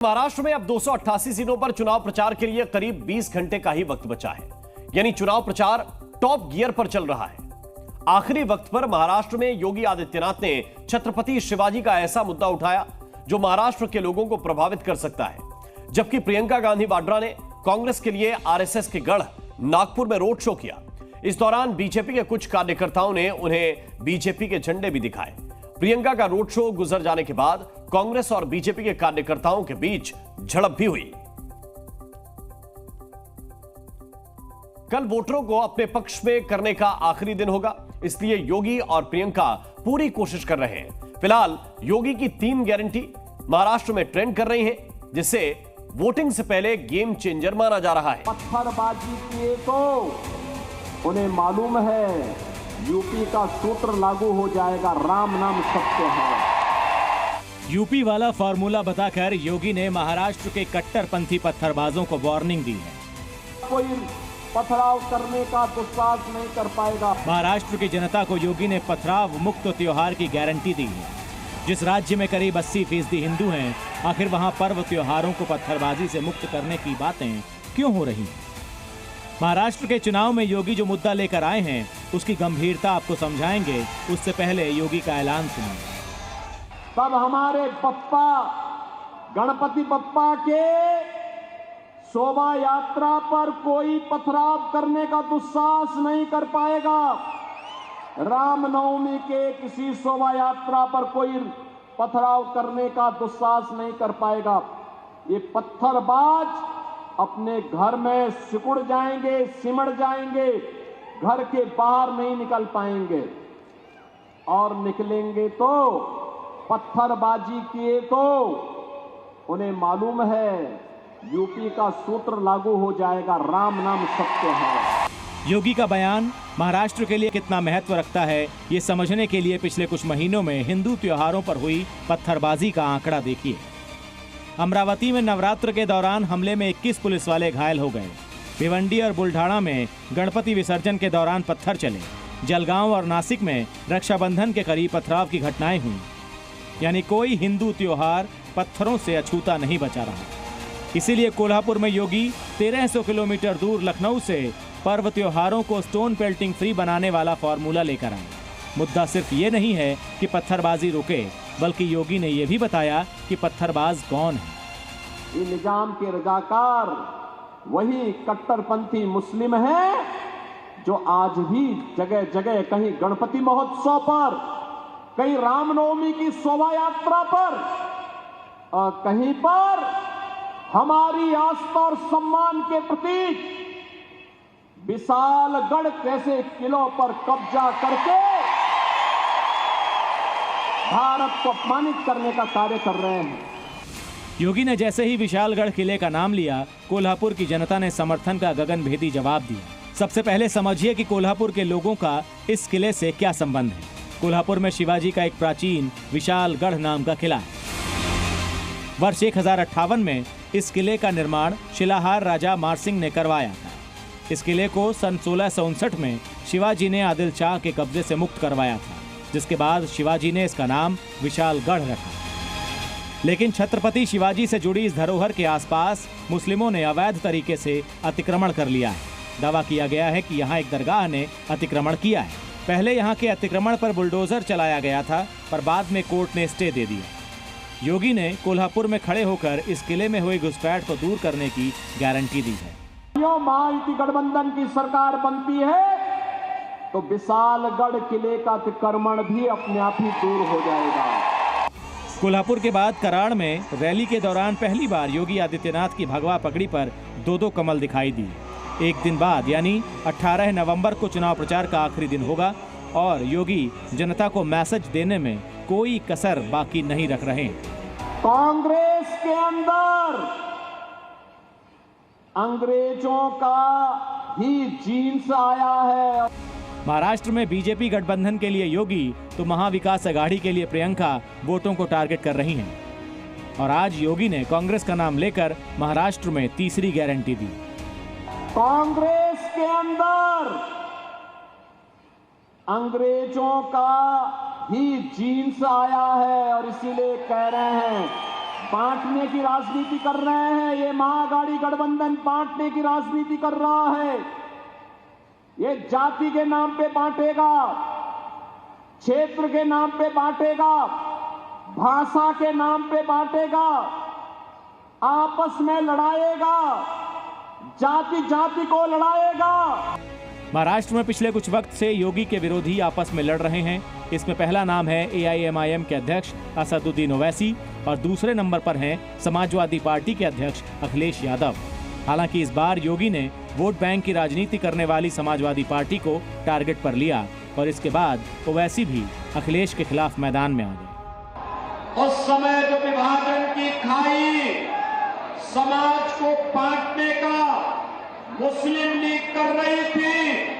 महाराष्ट्र में अब 288 सीटों पर चुनाव प्रचार के लिए करीब 20 घंटे का ही वक्त बचा है। यानी चुनाव प्रचार टॉप गियर पर चल रहा है। आखिरी वक्त पर महाराष्ट्र में योगी आदित्यनाथ ने छत्रपति शिवाजी का ऐसा मुद्दा उठाया जो महाराष्ट्र के लोगों को प्रभावित कर सकता है, जबकि प्रियंका गांधी वाड्रा ने कांग्रेस के लिए आरएसएस के गढ़ नागपुर में रोड शो किया। इस दौरान बीजेपी के कुछ कार्यकर्ताओं ने उन्हें बीजेपी के झंडे भी दिखाए। प्रियंका का रोड शो गुजर जाने के बाद कांग्रेस और बीजेपी के कार्यकर्ताओं के बीच झड़प भी हुई। कल वोटरों को अपने पक्ष में करने का आखिरी दिन होगा, इसलिए योगी और प्रियंका पूरी कोशिश कर रहे हैं। फिलहाल योगी की 3 गारंटी महाराष्ट्र में ट्रेंड कर रही हैं, जिसे वोटिंग से पहले गेम चेंजर माना जा रहा है। पत्थरबाजी किए तो उन्हें मालूम है यूपी का सूत्र लागू हो जाएगा, राम नाम सत्य है। यूपी वाला फॉर्मूला बताकर योगी ने महाराष्ट्र के कट्टरपंथी पत्थरबाजों को वार्निंग दी है। कोई पथराव करने का दुस्साहस नहीं कर पाएगा। महाराष्ट्र की जनता को योगी ने पथराव मुक्त त्योहार की गारंटी दी है। जिस राज्य में करीब 80% हिंदू हैं, आखिर वहां पर्व त्योहारों को पत्थरबाजी से मुक्त करने की बातें क्यों हो रही हैं? महाराष्ट्र के चुनाव में योगी जो मुद्दा लेकर आए हैं, उसकी गंभीरता आपको समझाएंगे। उससे पहले योगी का ऐलान सुनिए। तब हमारे बप्पा गणपति बप्पा के शोभा यात्रा पर कोई पथराव करने का दुस्साहस नहीं कर पाएगा। रामनवमी के किसी शोभा यात्रा पर कोई पथराव करने का दुस्साहस नहीं कर पाएगा। ये पत्थरबाज अपने घर में सिकुड़ जाएंगे, सिमड़ जाएंगे, घर के बाहर नहीं निकल पाएंगे, और निकलेंगे तो पत्थरबाजी किए तो उन्हें मालूम है यूपी का सूत्र लागू हो जाएगा, राम नाम सत्य है। योगी का बयान महाराष्ट्र के लिए कितना महत्व रखता है, ये समझने के लिए पिछले कुछ महीनों में हिंदू त्योहारों पर हुई पत्थरबाजी का आंकड़ा देखिए। अमरावती में नवरात्र के दौरान हमले में 21 पुलिस वाले घायल हो गए। भिवंडी और बुल्ढाणा में गणपति विसर्जन के दौरान पत्थर चले। जलगांव और नासिक में रक्षाबंधन के करीब पथराव की घटनाएं हुई। यानी कोई हिंदू त्योहार पत्थरों से अछूता नहीं बचा रहा। इसीलिए कोल्हापुर में योगी 1300 किलोमीटर दूर लखनऊ से पर्व त्योहारों को स्टोन पेल्टिंग फ्री बनाने वाला फॉर्मूला लेकर आए। मुद्दा सिर्फ ये नहीं है कि पत्थरबाजी रुके, बल्कि योगी ने यह भी बताया कि पत्थरबाज कौन है। ये निजाम के रजाकार वही कट्टरपंथी मुस्लिम हैं जो आज भी जगह जगह, कहीं गणपति महोत्सव पर, कहीं रामनवमी की शोभा यात्रा पर, और कहीं पर हमारी आस्था और सम्मान के प्रतीक विशालगढ़ जैसे किलों पर कब्जा करके भारत को अपमानित करने का कार्य कर रहे हैं। योगी ने जैसे ही विशालगढ़ किले का नाम लिया, कोल्हापुर की जनता ने समर्थन का गगनभेदी जवाब दिया। सबसे पहले समझिए कि कोल्हापुर के लोगों का इस किले से क्या संबंध है। कोल्हापुर में शिवाजी का एक प्राचीन विशालगढ़ नाम का किला है। वर्ष 1058 में इस किले का निर्माण शिलाहार राजा मारसिंह ने करवाया था। इस किले को सन 1659 में शिवाजी ने आदिल शाह के कब्जे से मुक्त करवाया था, जिसके बाद शिवाजी ने इसका नाम विशालगढ़ रखा। लेकिन छत्रपति शिवाजी से जुड़ी इस धरोहर के आसपास मुस्लिमों ने अवैध तरीके से अतिक्रमण कर लिया है। दावा किया गया है कि यहाँ एक दरगाह ने अतिक्रमण किया है। पहले यहाँ के अतिक्रमण पर बुलडोजर चलाया गया था, पर बाद में कोर्ट ने स्टे दे दिया। योगी ने कोल्हापुर में खड़े होकर इस किले में हुई घुसपैठ को दूर करने की गारंटी दी है। महायुति गठबंधन की सरकार बनती है तो विशालगढ़ किले का अतिक्रमण भी अपने आप ही दूर हो जाएगा। कोल्हापुर के बाद कराड़ में रैली के दौरान पहली बार योगी आदित्यनाथ की भगवा पगड़ी पर 2-2 कमल दिखाई दी। एक दिन बाद यानी 18 नवंबर को चुनाव प्रचार का आखिरी दिन होगा और योगी जनता को मैसेज देने में कोई कसर बाकी नहीं रख रहे। कांग्रेस के अंदर अंग्रेजों का ही जीन्स आया है। महाराष्ट्र में बीजेपी गठबंधन के लिए योगी तो महाविकास अघाड़ी के लिए प्रियंका वोटों को टारगेट कर रही हैं। और आज योगी ने कांग्रेस का नाम लेकर महाराष्ट्र में तीसरी गारंटी दी। कांग्रेस के अंदर अंग्रेजों का ही जीन्स आया है और इसीलिए कह रहे हैं बांटने की राजनीति कर रहे हैं। ये महाअघाड़ी गठबंधन बांटने की राजनीति कर रहा है। ये जाति के नाम पे बांटेगा, क्षेत्र के नाम पे बांटेगा, भाषा के नाम पे बांटेगा, आपस में लड़ाएगा, जाति जाति को लड़ाएगा। महाराष्ट्र में पिछले कुछ वक्त से योगी के विरोधी आपस में लड़ रहे हैं। इसमें पहला नाम है AIMIM के अध्यक्ष असदुद्दीन ओवैसी और दूसरे नंबर पर हैं समाजवादी पार्टी के अध्यक्ष अखिलेश यादव। हालांकि इस बार योगी ने वोट बैंक की राजनीति करने वाली समाजवादी पार्टी को टारगेट पर लिया और इसके बाद ओवैसी भी अखिलेश के खिलाफ मैदान में आ गए। उस समय जो विभाजन की खाई समाज को बांटने का मुस्लिम लीग कर रही थी,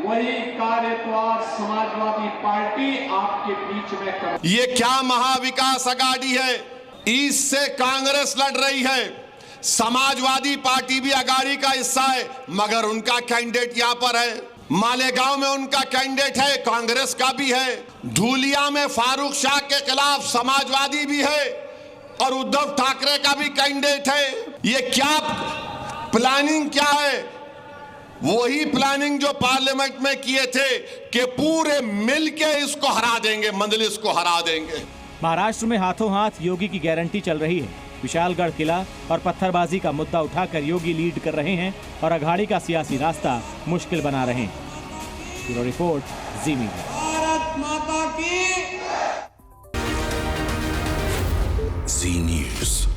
वही कार्य तो आज समाजवादी पार्टी आपके बीच में कर। ये क्या महाविकास अघाड़ी है? ईस्ट से कांग्रेस लड़ रही है, समाजवादी पार्टी भी अघाड़ी का हिस्सा है, मगर उनका कैंडिडेट यहां पर है। मालेगांव में उनका कैंडिडेट है, कांग्रेस का भी है। धूलिया में फारूक शाह के खिलाफ समाजवादी भी है और उद्धव ठाकरे का भी कैंडिडेट है। ये क्या प्लानिंग क्या है? वही प्लानिंग जो पार्लियामेंट में किए थे कि पूरे मिलके इसको हरा देंगे, मंजलिस को हरा देंगे। महाराष्ट्र में हाथों हाथ योगी की गारंटी चल रही है। विशालगढ़ किला और पत्थरबाजी का मुद्दा उठाकर योगी लीड कर रहे हैं और अघाड़ी का सियासी रास्ता मुश्किल बना रहे हैं। ब्यूरो रिपोर्ट, जी मीडिया। भारत माता की। जी न्यूज़।